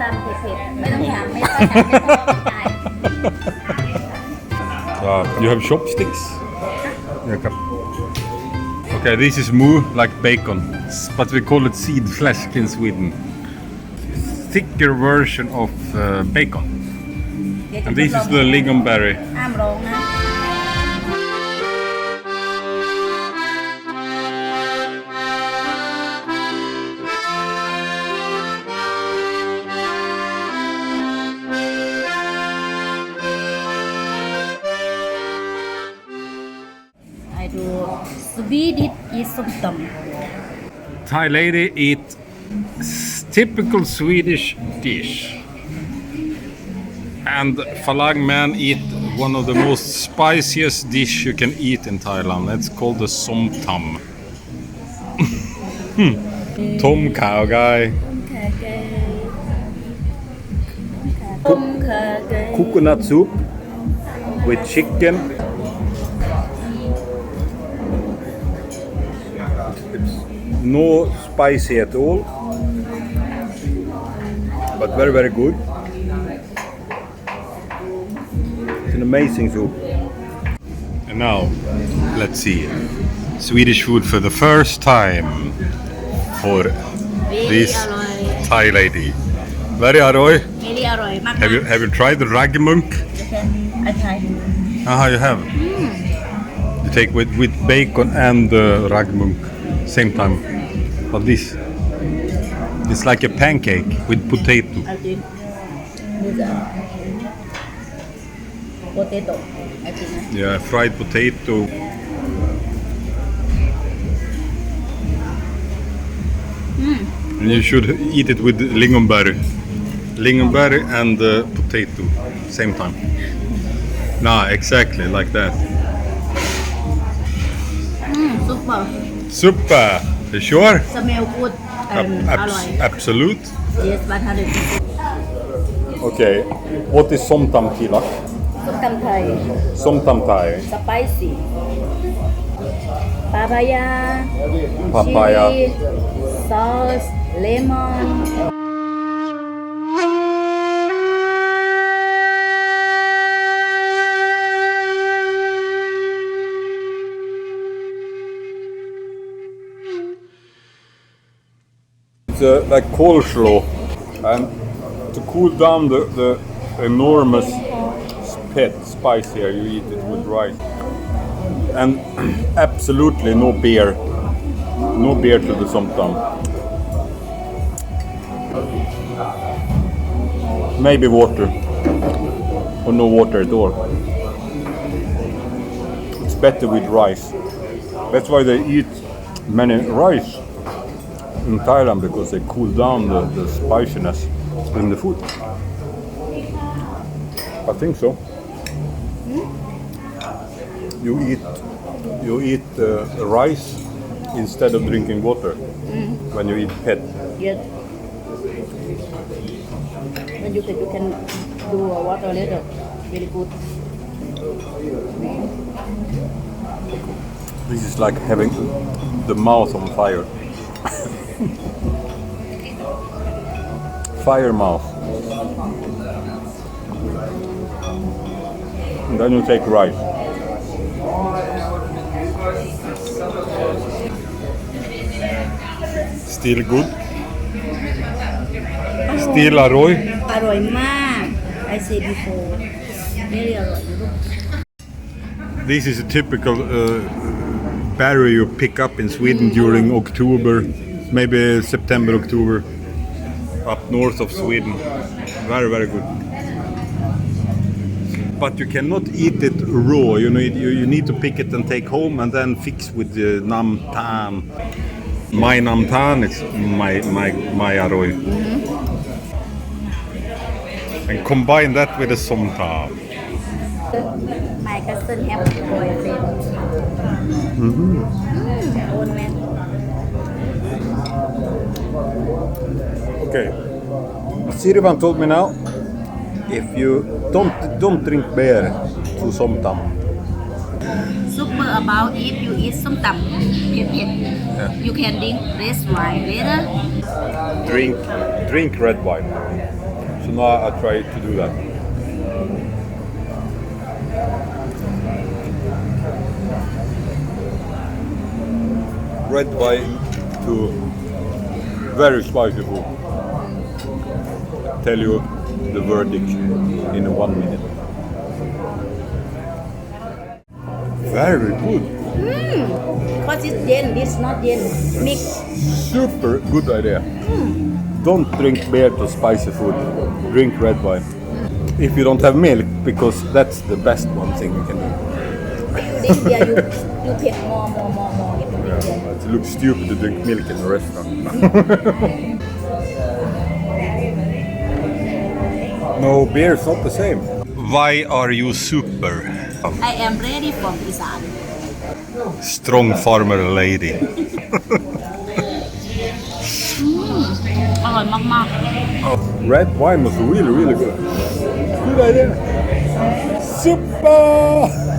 ตำเผ็ดๆไม่ต้องถามไม่ต้องถามไม่ต้องจ่าย You have chopsticks? Yeah. Okay, this is moo like bacon, but we call it seed flesh in Sweden. Thicker version of bacon. And this is the lingonberry. ห้ามร้องนะ I do Swedish is something. Thai lady eat typical Swedish dish. And Khao Lak man eat one of the most spiciest dish you can eat in Thailand. It's called the som tam. Tom khao guy. Coconut soup with chicken. It's no spicy at all, but very, very good. It's an amazing soup. And now, let's see. Swedish food for the first time for this Thai lady. Very aroy. Very อร่อยมาก Have you tried the ragmunk? I try. You have. You take with bacon and ragmunk same time. But this, it's like a pancake with potato. I think this potato. I think. Yeah, fried potato. And you should eat it with lingonberry. Lingonberry and potato same time. Nah, exactly like that. Super. Super. You sure? Smell good and อร่อย Absolute. Yes, 100%. Okay. What is som tam Khao Lak? ส้มตำไทย Som tam Thai. spicy papaya Papaya. chili sauce lemon It's like coleslaw, and to cool down the enormous spice here, you eat it with rice. And absolutely no beer to the som tam. Maybe water, or no water at all. It's better with rice. That's why they eat many rice in Thailand, because they cool down the spiciness in the food. I think so. You eat rice instead of drinking water when you eat pet. yes when you can do water later very good This is like having the mouth on fire. Fire mouth. And then you take rice. Still good. Still aroy. อร่อยมาก I said before very อร่อย This is a typical berry you pick up in Sweden during October, maybe September, October, up north of Sweden. Very, very good. But you cannot eat it raw. You need to pick it and take home and then fix with the nam tan. My nam tan is my aroy. And combine that with the som tam. My cousin have boyfriend own man Okay. Sirvan told me now, if you don't drink beer to som tam. super about if you eat ส้มตำเผ็ดๆ you can drink red wine later Drink red wine. So now I try to do that. Red wine to very spicy food. Tell you the verdict in 1 minute. Very good. Because it's yen, it's not yen. Mix. Super good idea. Don't drink beer to spicy food. Drink red wine. If you don't have milk, because that's the best one thing you can do. Then beer, you pay more. It looks stupid to drink milk in a restaurant. No, beer is not the same. Why are you super? I am ready from Isan. Strong farmer lady. อร่อยมาก Red wine was really, really good. Good idea. Super!